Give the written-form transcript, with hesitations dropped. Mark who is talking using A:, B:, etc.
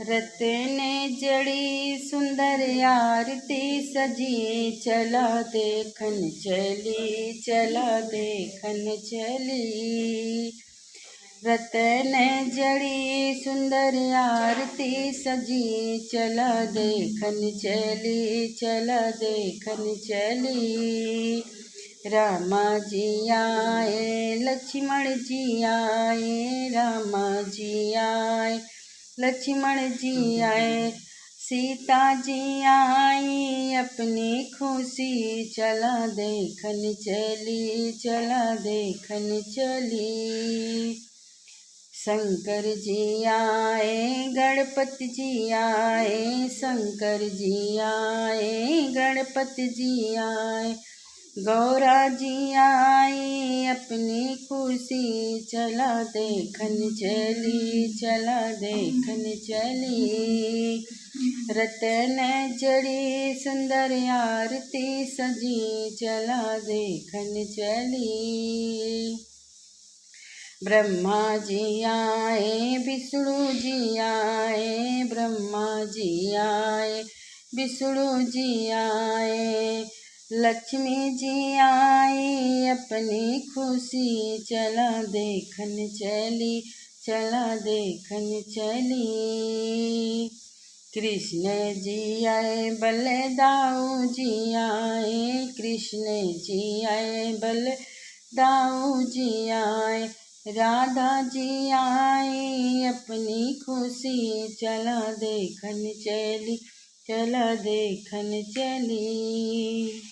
A: रत ने जड़ी सुंदर आरती सजी, चला देखन चली, चला देखन चली। रत ने जड़ी सुंदर आरती सजी, चला देखन चली, चला देखन चली। रामा जी आए, लक्ष्मण जी आए, रामा जी आए, लक्ष्मण जी आए, सीता जी आई अपनी खुशी, चला देखन चली, चला देखन चली। शंकर जी आए, गणपति जी आए, शंकर जी आए, गणपति जी आए, गौरा जी आई अपनी खुशी, चला देखन चली, चला देखन चली। रतन जड़ी सुंदर आरती सजी, चला देखन चली। ब्रह्मा जी आए, विष्णु जी आए, ब्रह्मा जी आए, विष्णु जी आए, लक्ष्मी जी आई अपनी खुशी, चला देखन चली, चला देखन चली। कृष्ण जी आए, बलदाऊ जी आए, कृष्ण जी आए, बलदाऊ जी आए, राधा जी आई अपनी खुशी, चला देखन चली, चला देखन चली।